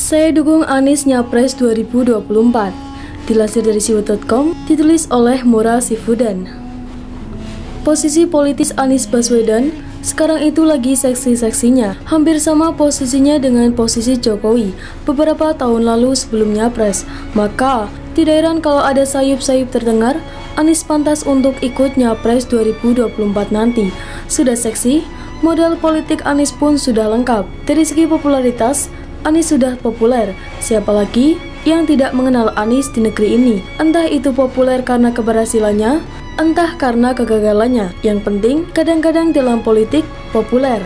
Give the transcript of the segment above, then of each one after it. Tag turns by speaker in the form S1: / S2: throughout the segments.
S1: Saya dukung Anies Nyapres 2024. Dilansir dari siwot.com, ditulis oleh Mora Sifudan. Posisi politis Anies Baswedan sekarang itu lagi seksi-seksinya, hampir sama posisinya dengan posisi Jokowi beberapa tahun lalu sebelum Nyapres. Maka, tidak heran kalau ada sayup-sayup terdengar, Anies pantas untuk ikut Nyapres 2024 nanti. Sudah seksi, modal politik Anies pun sudah lengkap. Dari segi popularitas, Anies sudah populer. Siapa lagi yang tidak mengenal Anies di negeri ini? Entah itu populer karena keberhasilannya, entah karena kegagalannya. Yang penting, kadang-kadang dalam politik populer.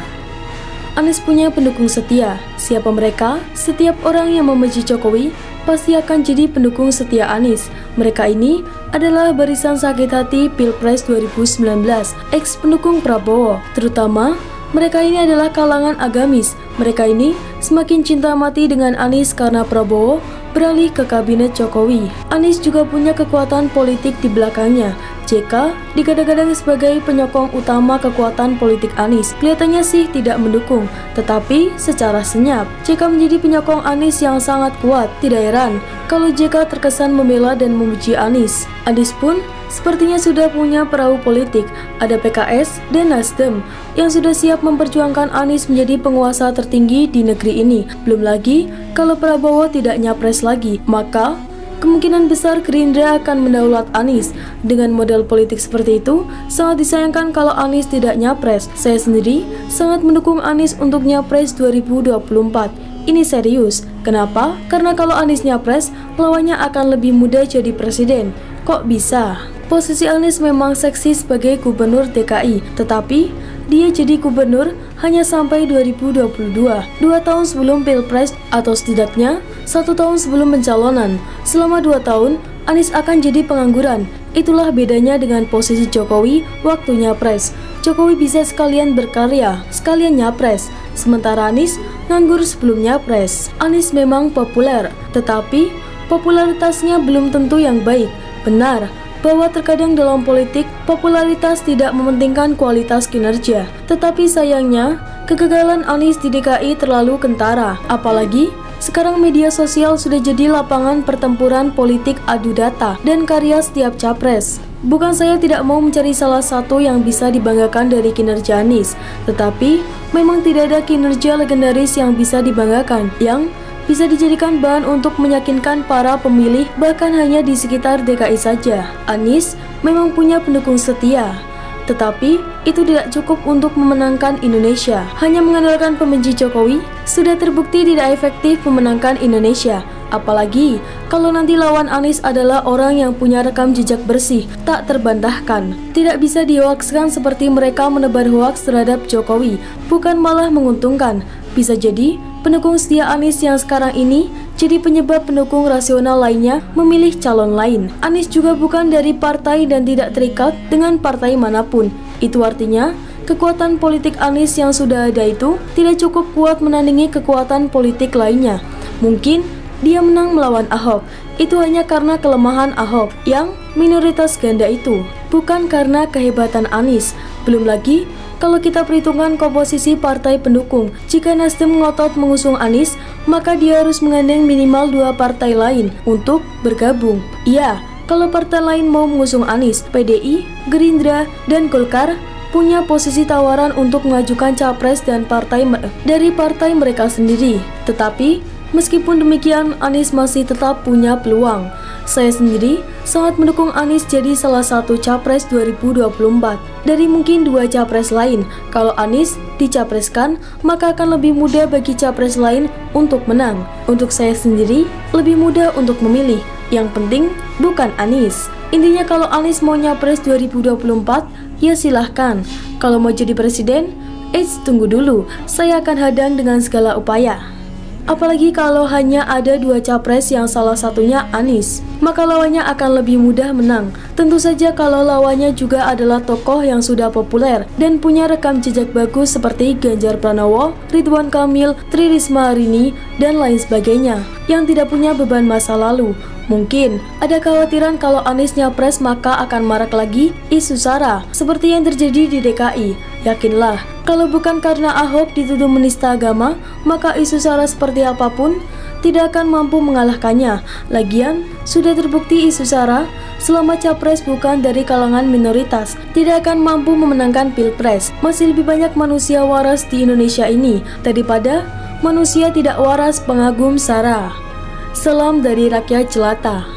S1: Anies punya pendukung setia. Siapa mereka? Setiap orang yang membenci Jokowi pasti akan jadi pendukung setia Anies. Mereka ini adalah barisan sakit hati Pilpres 2019, ex-pendukung Prabowo. Terutama, mereka ini adalah kalangan agamis. Mereka ini semakin cinta mati dengan Anies karena Prabowo beralih ke kabinet Jokowi. Anies juga punya kekuatan politik di belakangnya. JK digadang-gadang sebagai penyokong utama kekuatan politik Anies. Kelihatannya sih tidak mendukung, tetapi secara senyap, JK menjadi penyokong Anies yang sangat kuat. Tidak heran kalau JK terkesan membela dan memuji Anies. Anies pun sepertinya sudah punya perahu politik. Ada PKS dan Nasdem yang sudah siap memperjuangkan Anies menjadi penguasa tertinggi di negeri ini. Belum lagi kalau Prabowo tidak nyapres lagi, maka kemungkinan besar Gerindra akan mendaulat Anies. Dengan model politik seperti itu, sangat disayangkan kalau Anies tidak nyapres. Saya sendiri sangat mendukung Anies untuk nyapres 2024. Ini serius. Kenapa? Karena kalau Anies nyapres, lawannya akan lebih mudah jadi presiden. Kok bisa? Posisi Anies memang seksi sebagai gubernur DKI, tetapi dia jadi gubernur hanya sampai 2022, 2 tahun sebelum Pilpres atau setidaknya 1 tahun sebelum pencalonan. Selama 2 tahun, Anies akan jadi pengangguran. Itulah bedanya dengan posisi Jokowi waktu nyapres. Jokowi bisa sekalian berkarya, sekalian nyapres. Sementara Anies nganggur sebelum nyapres. Anies memang populer, tetapi popularitasnya belum tentu yang baik. Benar bahwa terkadang dalam politik, popularitas tidak mementingkan kualitas kinerja. Tetapi sayangnya, kegagalan Anies di DKI terlalu kentara. Apalagi, sekarang media sosial sudah jadi lapangan pertempuran politik adu data dan karya setiap capres. Bukan saya tidak mau mencari salah satu yang bisa dibanggakan dari kinerja Anies, tetapi memang tidak ada kinerja legendaris yang bisa dibanggakan, yang bisa dijadikan bahan untuk meyakinkan para pemilih bahkan hanya di sekitar DKI saja. Anies memang punya pendukung setia, tetapi itu tidak cukup untuk memenangkan Indonesia. Hanya mengandalkan pembenci Jokowi sudah terbukti tidak efektif memenangkan Indonesia. Apalagi kalau nanti lawan Anies adalah orang yang punya rekam jejak bersih, tak terbantahkan. Tidak bisa dihoaxkan seperti mereka menebar hoaks terhadap Jokowi, bukan malah menguntungkan. Bisa jadi pendukung setia Anies yang sekarang ini jadi penyebab pendukung rasional lainnya memilih calon lain. Anies juga bukan dari partai dan tidak terikat dengan partai manapun. Itu artinya kekuatan politik Anies yang sudah ada itu tidak cukup kuat menandingi kekuatan politik lainnya. Mungkin dia menang melawan Ahok, itu hanya karena kelemahan Ahok yang minoritas ganda itu, bukan karena kehebatan Anies. Belum lagi kalau kita perhitungkan komposisi partai pendukung, jika Nasdem ngotot mengusung Anies, maka dia harus menggandeng minimal 2 partai lain untuk bergabung. Iya, kalau partai lain mau mengusung Anies, PDI, Gerindra, dan Golkar punya posisi tawaran untuk mengajukan capres dan dari partai mereka sendiri. Tetapi meskipun demikian, Anies masih tetap punya peluang. Saya sendiri sangat mendukung Anies jadi salah satu capres 2024 dari mungkin 2 capres lain. Kalau Anies dicapreskan, maka akan lebih mudah bagi capres lain untuk menang. Untuk saya sendiri, lebih mudah untuk memilih. Yang penting bukan Anies. Intinya kalau Anies mau nyapres 2024, ya silahkan. Kalau mau jadi presiden, tunggu dulu, saya akan hadang dengan segala upaya. Apalagi kalau hanya ada 2 capres yang salah satunya Anies, maka lawannya akan lebih mudah menang. Tentu saja kalau lawannya juga adalah tokoh yang sudah populer dan punya rekam jejak bagus seperti Ganjar Pranowo, Ridwan Kamil, Tri Risma Harini, dan lain sebagainya, yang tidak punya beban masa lalu. Mungkin ada kekhawatiran kalau Anies nyapres maka akan marak lagi isu SARA seperti yang terjadi di DKI. Yakinlah, kalau bukan karena Ahok dituduh menista agama, maka isu SARA seperti apapun tidak akan mampu mengalahkannya. Lagian, sudah terbukti isu SARA selama capres bukan dari kalangan minoritas, tidak akan mampu memenangkan pilpres. Masih lebih banyak manusia waras di Indonesia ini daripada manusia tidak waras pengagum SARA. Salam dari rakyat jelata.